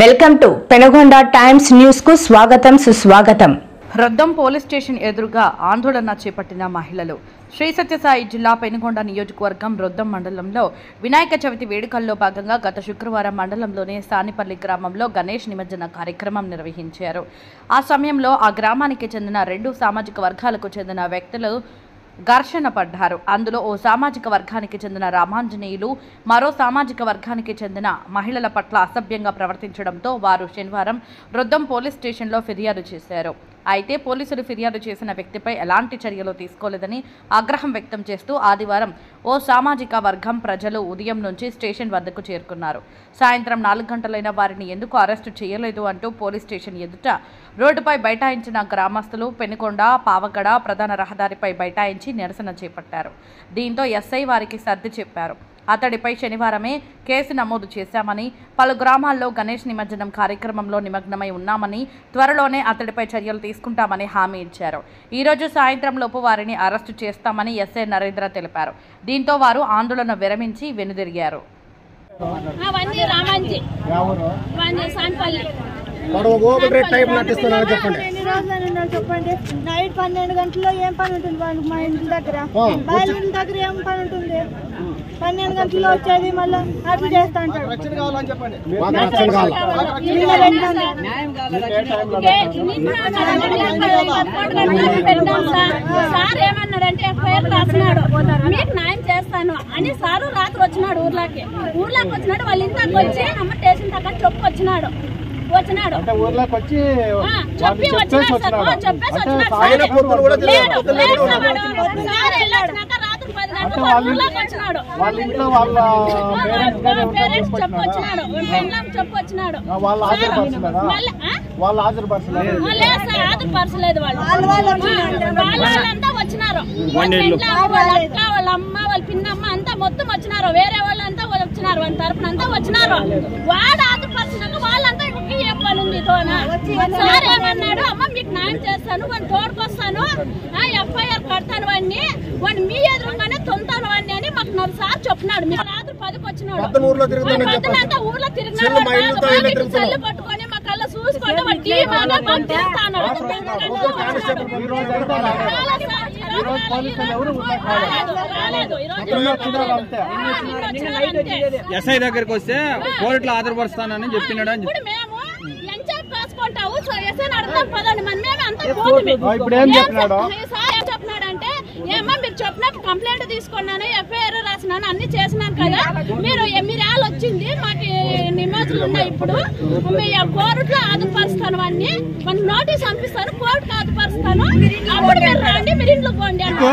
Welcome to Penugonda Times News కు స్వాగతం సుస్వాగతం. రొద్దం పోలీస్ స్టేషన్ ఎదురుగా ఆందోళన చేపట్టిన మహిళలు. శ్రీ సత్యసాయి జిల్లా పెనుగొండ నియోజకవర్గం రొద్దం మండలంలో వినాయక చవితి వేడుకల్లో భాగంగా గత శుక్రవారం మండలంలోని సానిపల్లి గ్రామంలో గణేష్ నిమజ్జన కార్యక్రమం నిర్వహించారు. ఆ సమయంలో ఆ గ్రామానికి చెందిన రెండు సామాజిక వర్గాలకు చెందిన వ్యక్తులు ఘర్షణ పడ్డారు. అందులో ఓ సామాజిక వర్గానికి చెందిన రామాంజనేయులు మరో సామాజిక వర్గానికి చెందిన మహిళల పట్ల అసభ్యంగా ప్రవర్తించడంతో వారు శనివారం రొద్దం పోలీస్ స్టేషన్లో ఫిర్యాదు చేశారు. అయితే పోలీసులు ఫిర్యాదు చేసిన వ్యక్తిపై ఎలాంటి చర్యలు తీసుకోలేదని ఆగ్రహం వ్యక్తం చేస్తూ ఆదివారం ఓ సామాజిక వర్గం ప్రజలు ఉదయం నుంచి స్టేషన్ వద్దకు చేరుకున్నారు. సాయంత్రం 4 గంటలైన వారిని ఎందుకు అరెస్టు చేయలేదు అంటూ పోలీస్ స్టేషన్ ఎదుట రోడ్డుపై బైఠాయించిన గ్రామస్తులు పెనుకొండ పావగడ ప్రధాన రహదారిపై బైఠాయించి నిరసన చేపట్టారు. దీంతో ఎస్ఐ వారికి సర్ది చెప్పారు. అతడిపై శనివారమే కేసు నమోదు చేశామని, పలు గ్రామాల్లో గణేష్ నిమజ్జనం కార్యక్రమంలో నిమగ్నమై ఉన్నామని, త్వరలోనే అతడిపై చర్యలు తీసుకుంటామని హామీ ఇచ్చారు. ఈ రోజు సాయంత్రం లోపు వారిని అరెస్టు చేస్తామని ఎస్ఐ నరేంద్ర తెలిపారు. దీంతో వారు ఆందోళన విరమించి వెనుదిరిగారు. చెప్పండి నైట్ 12 గంటల్లో ఏం పని ఉంటుంది వాళ్ళకి? మా ఇంటి దగ్గర వాళ్ళ ఇంటి దగ్గర ఏం పని ఉంటుంది? 12 గంటల్లో వచ్చేది మళ్ళీ అట్లా చేస్తా అంటాడు. సార్ ఏమన్నాడంటే ఎఫ్ఐఆర్ రాసినాడు, మీకు న్యాయం చేస్తాను అని సారు రాత్రి వచ్చినాడు. ఊర్లోకి వచ్చినాడు. వాళ్ళ ఇంటికి వచ్చి అమ్మ స్టేషన్ దగ్గర వచ్చినాడు. ఊర్లోకి వచ్చి చెప్పేసి వచ్చినాడు. ఆధారపరచలేదు వాళ్ళంతా వచ్చినారు. వాళ్ళ అమ్మ వాళ్ళ పిన్నమ్మ అంతా మొత్తం వచ్చినారు. వేరే వాళ్ళంతా వచ్చినారు. వాళ్ళ తరపున అంతా వచ్చినారు. వాడు ఆధారపరిచినాక వాళ్ళంతా ఏం పని ఉంది? సార్ ఏమన్నాడు, అమ్మ మీకు న్యాయం చేస్తాను, వాడిని తోడుకొస్తాను, ఎఫ్ఐఆర్ కడతాను, వాడిని మీ ఎదురుగానే తొంతాను వాడిని అని మాకు సార్ చెప్పినాడు. మీరు రాత్రి 10కి వచ్చినాడు. ఊర్లో తిరిగినాడు. చల్లు పట్టుకొని మా కళ్ళ చూసుకుంటే ఎస్ఐ దగ్గరికి వస్తే కోర్టులో ఆధారపరుస్తానని చెప్పినాడు అని చెప్పి చెప్పినాడంటే, ఏమో మీరు చెప్పినట్టు కంప్లైంట్ తీసుకున్నాను, ఎఫ్ఐఆర్ రాసినాను, అన్ని చేసినాను కదా, మీరు వాళ్ళు వచ్చింది మాకు నిమజ్జనాలు ఉన్నాయి. ఇప్పుడు కోర్టులో ఆధారపరుస్తాను, అన్ని మనకి నోటీస్ పంపిస్తాను, కోర్టుకు ఆధారపరుస్తాను, అప్పుడు మీరు రండి, మీరు ఇంట్లో పోండి అంటే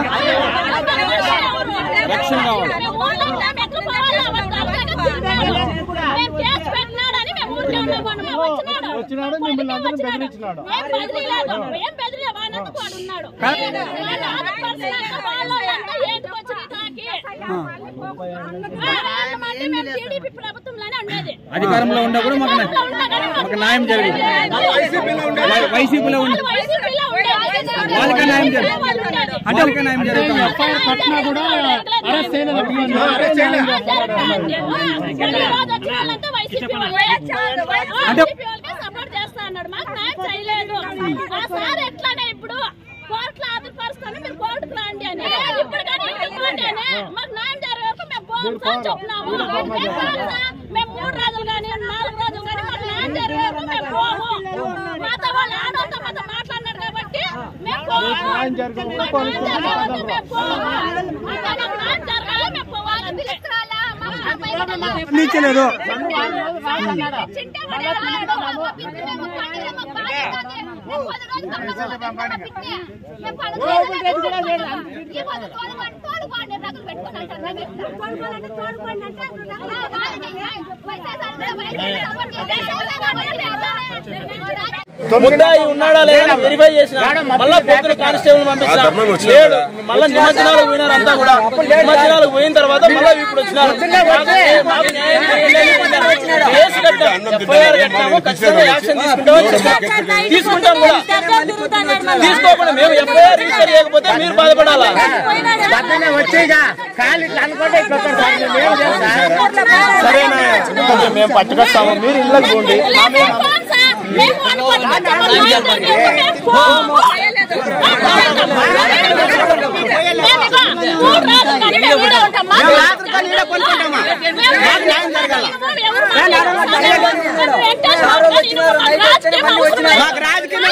కేసు పెట్టినాడని మేము ఊరికే ఉన్నాము. అధికారంలో ఉండే కూడా మాకు న్యాయం జరిగింది. వైసీపీలో ఉండే వాళ్ళకి న్యాయం జరిగింది. అంటే వాళ్ళకి న్యాయం జరిగింది. పట్టినా కూడా అరెస్ట్ సపోర్ట్ చేస్తా అన్నాడు. మాకు న్యాయం చేయలేదు. ఆ సార్ ఎట్లానే ఇప్పుడు కోర్టులో ఆధారపరుస్తాను, మీరు కోర్టుకు రండి అని, ఇప్పుడు కానీ ఇంటికి రండి అని, మాకు న్యాయం జరిగే వరకు మేము పోము సార్ చెప్తున్నాము. మేము 3 రోజులు కానీ 4 రోజులు కానీ మాకు న్యాయం జరిగే వరకు మేము పోము. మాతో వాళ్ళు ఆడవాళ్ళతో మాతో మాట్లాడినారు కాబట్టి మేము పోము. న్యాయం జరగాలి, మేము పోవాలి. పెట్టుకుని ముద్దాయి ఉన్నాడా లేదా వెరిఫై చేసిన మళ్ళా పొద్దున కానిస్టేబుల్ పంపించిన మళ్ళా నిమజ్జనాలకు పోయినారు అంతా కూడా నిమజ్జనాలకు పోయిన తర్వాత మళ్ళీ ఇప్పుడు వచ్చినారు కేసు కట్టాం ఎఫ్ఐఆర్ కట్టాము ఖచ్చితంగా యాక్షన్ తీసుకుంటాం కూడా తీసుకోకుండా మేము ఎఫ్ఐఆర్ రిజిస్టర్ చేయకపోతే మీరు బాధపడాలా సరేనా మేము పట్టుకొస్తాము మీరు ఇళ్ళకి పోండి రాజకీయ